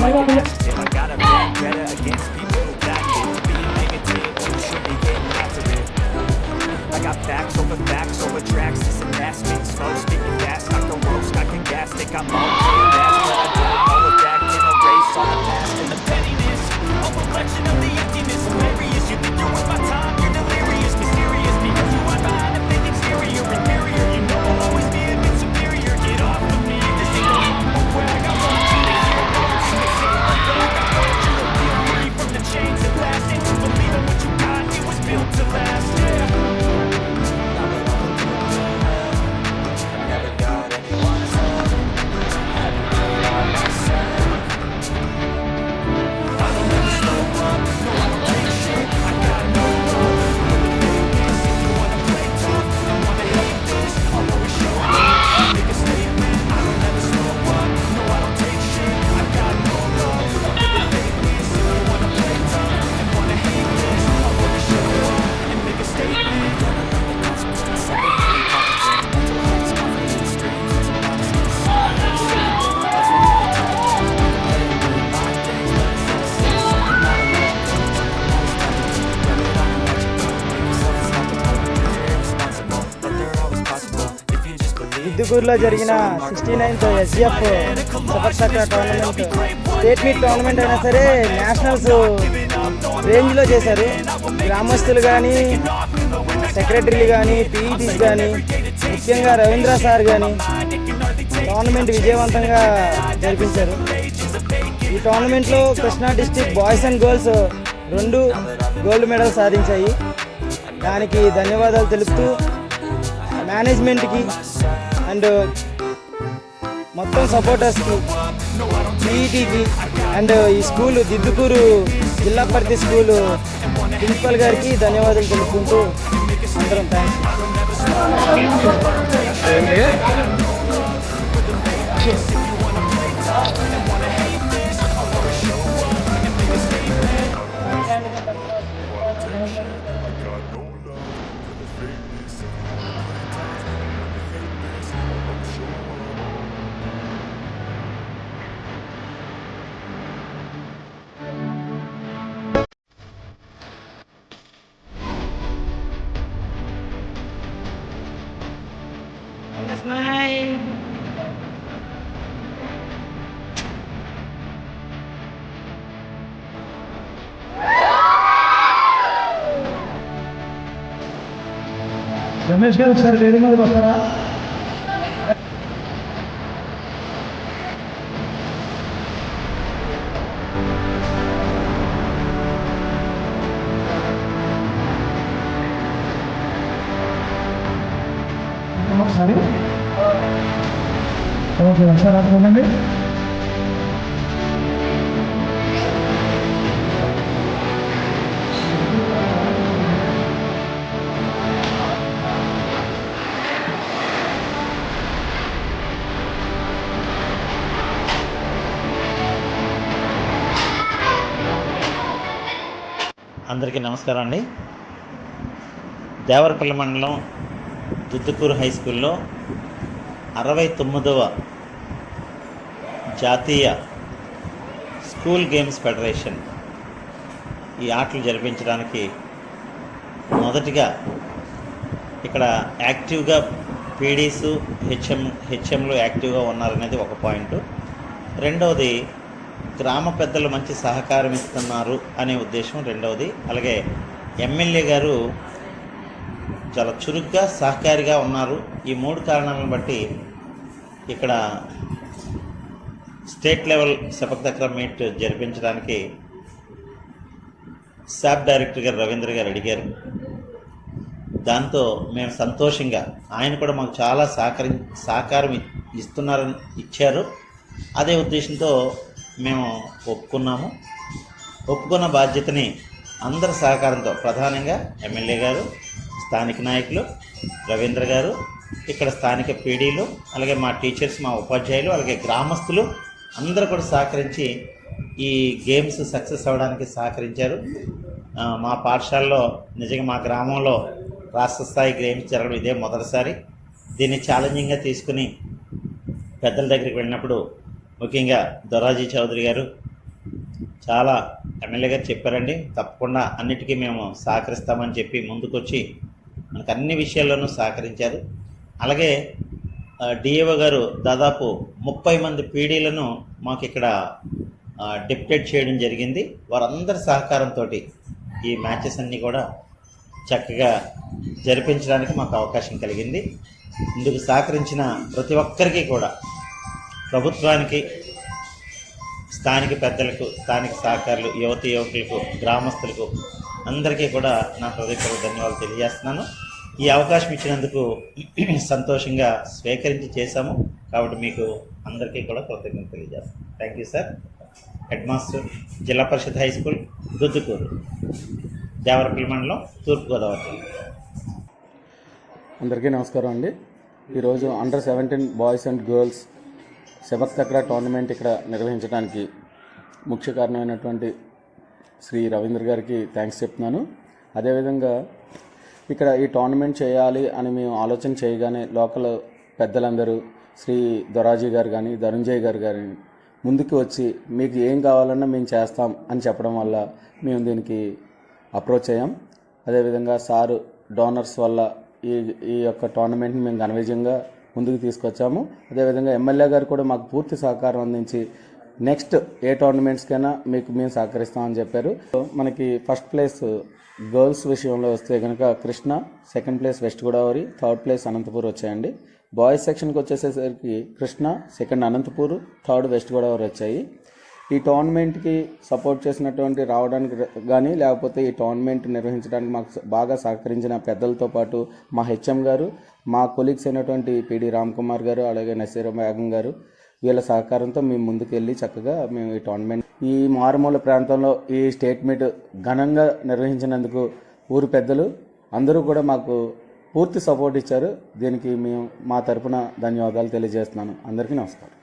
like an adjective. I gotta be better against people who back it. Being negative, you should be getting after it. I got facts over tracks, this and that. Spit slow, speaking fast, I can roast, I can gas. Think I'm okay and fast, but I don't know if that can erase all the past and the pettiness. A reflection of the emptiness, hilarious. You think you're worth my time, you're delirious, mysterious, because you hide behind a fake exterior, inferior. You know I'll always be a bit superior. Get off of me, this ain't a wag. I want you to hear words, they say it like that. I want you to feel free from the chains that last, and to believe in what you got, it was built to last, yeah. దిద్దుకూరులో జరిగిన 69th SGF supper చక్ర tournament state meet tournament అయినా సరే nationals రేంజ్లో చేశారు. గ్రామస్తులు కానీ, సెక్రటరీలు కానీ, పీఈటీస్ కానీ, ముఖ్యంగా రవీంద్ర సార్ కానీ టోర్నమెంట్ విజయవంతంగా జరిపించారు. ఈ టోర్నమెంట్లో Krishna district boys and girls 2 gold medal సాధించాయి. దానికి ధన్యవాదాలు తెలుపుతూ మేనేజ్మెంట్కి అండ్ మొత్తం సపోర్టర్స్కి, పీఈటీకి అండ్ ఈ స్కూలు దిద్దుకూరు జిల్లా పరిధి స్కూలు ప్రిన్సిపల్ గారికి ధన్యవాదాలు తెలుపుకుంటూ అందరం థ్యాంక్స్. Smile. రమేష్ గారు ఒకసారి వేరే మీద వస్తారా? ఒకసారి ఓకే ఒకసారి అక్కడ ఉండండి. అందరికీ నమస్కారం అండి. దేవరపల్లి మండలం దిద్దుకూరు హై స్కూల్లో 69వ జాతీయ స్కూల్ గేమ్స్ ఫెడరేషన్ ఈ ఆటలు జరిపించడానికి మొదటిగా ఇక్కడ యాక్టివ్గా పీడీసు హెచ్ఎంలు యాక్టివ్గా ఉన్నారనేది ఒక పాయింట్. రెండవది గ్రామ పెద్దలు మంచి సహకారం ఇస్తున్నారు అనే ఉద్దేశం రెండవది. అలాగే ఎమ్మెల్యే గారు చాలా చురుగ్గా సహకారిగా ఉన్నారు. ఈ 3 కారణాలను బట్టి ఇక్కడ state level sepak takraw meet జరిపించడానికి శాప్ డైరెక్టర్ గారు రవీంద్ర గారు అడిగారు. దాంతో మేము సంతోషంగా, ఆయన కూడా మాకు చాలా సహకారం ఇచ్చారు. అదే ఉద్దేశంతో మేము ఒప్పుకున్న బాధ్యతని అందరి సహకారంతో, ప్రధానంగా ఎమ్మెల్యే గారు, స్థానిక నాయకులు, రవీంద్ర గారు, ఇక్కడ స్థానిక పీడీలు, అలాగే మా టీచర్స్, మా ఉపాధ్యాయులు, అలాగే గ్రామస్తులు అందరూ కూడా సహకరించి ఈ గేమ్స్ సక్సెస్ అవ్వడానికి సహకరించారు. మా పాఠశాలలో నిజంగా మా గ్రామంలో రాష్ట్ర స్థాయి గేమ్స్ జరగడం ఇదే మొదటిసారి. దీన్ని ఛాలెంజింగ్గా తీసుకుని పెద్దల దగ్గరికి వెళ్ళినప్పుడు ముఖ్యంగా దొరాజీ చౌదరి గారు, చాలా ఎమ్మెల్యే గారు చెప్పారండి, తప్పకుండా అన్నిటికీ మేము సహకరిస్తామని చెప్పి ముందుకొచ్చి మనకు అన్ని విషయాల్లోనూ సహకరించారు. అలాగే డిఏఓ గారు దాదాపు 30 మంది పీడీలను మాకు ఇక్కడ డిప్యూటేట్ చేయడం జరిగింది. వారందరి సహకారంతో ఈ మ్యాచెస్ అన్నీ కూడా చక్కగా జరిపించడానికి మాకు అవకాశం కలిగింది. ఇందుకు సహకరించిన ప్రతి ఒక్కరికి కూడా ప్రభుత్వానికి, స్థానిక పెద్దలకు, స్థానిక సహకారులు, యువతి యువకులకు, గ్రామస్తులకు అందరికీ కూడా నా హృదయపూర్వక ధన్యవాదాలు తెలియజేస్తున్నాను. ఈ అవకాశం ఇచ్చినందుకు సంతోషంగా స్వీకరించి చేశాము కాబట్టి మీకు అందరికీ కూడా కృతజ్ఞతలు తెలియజేస్తాను. Thank you sir. Headmaster, జిల్లా పరిషత్ హై స్కూల్, దుద్దుకూరు, దేవరపల్లి మండలం, తూర్పుగోదావరి జిల్లా. అందరికీ నమస్కారం అండి. ఈరోజు under 17 boys and girls sepak takraw tournament ఇక్కడ నిర్వహించడానికి ముఖ్య కారణమైనటువంటి శ్రీ రవీంద్ర గారికి థ్యాంక్స్ చెప్తున్నాను. అదేవిధంగా ఇక్కడ ఈ టోర్నమెంట్ చేయాలి అని మేము ఆలోచన చేయగానే లోకల్ పెద్దలందరూ శ్రీ దొరాజీ గారు కానీ, ధనుంజయ్ గారు కానీ ముందుకు వచ్చి మీకు ఏం కావాలన్నా మేము చేస్తాం అని చెప్పడం వల్ల మేము దీనికి అప్రోచ్ అయ్యాం. అదేవిధంగా సారు డోనర్స్ వల్ల ఈ యొక్క టోర్నమెంట్ని మేము ఘనవిజయంగా ముందుకు తీసుకొచ్చాము. అదేవిధంగా ఎమ్మెల్యే గారు కూడా మాకు పూర్తి సహకారం అందించి నెక్స్ట్ ఏ టోర్నమెంట్స్కైనా మేము సహకరిస్తామని చెప్పారు. మనకి ఫస్ట్ ప్లేస్ గర్ల్స్ విషయంలో వస్తే కనుక Krishna, second place west Godavari, third place Anantapur వచ్చాయండి. బాయ్స్ సెక్షన్కి వచ్చేసేసరికి Krishna, second Anantapur, third west Godavari వచ్చాయి. ఈ టోర్నమెంట్కి సపోర్ట్ చేసినటువంటి రావడానికి కానీ, లేకపోతే ఈ టోర్నమెంట్ నిర్వహించడానికి మాకు బాగా సహకరించిన పెద్దలతో పాటు మా హెచ్ఎం గారు, మా కొలీగ్స్ అయినటువంటి పిడి రామ్ కుమార్ గారు, అలాగే నసీర్ బేగం గారు, వీళ్ళ సహకారంతో మేము ముందుకు వెళ్ళి చక్కగా మేము ఈ టోర్నమెంట్ ఈ మారుమూల ప్రాంతంలో ఈ స్టేట్ మీట్ ఘనంగా నిర్వహించినందుకు ఊరు పెద్దలు అందరూ కూడా మాకు పూర్తి సపోర్ట్ ఇచ్చారు. దీనికి మేము మా తరపున ధన్యవాదాలు తెలియజేస్తున్నాను. అందరికీ నమస్కారం.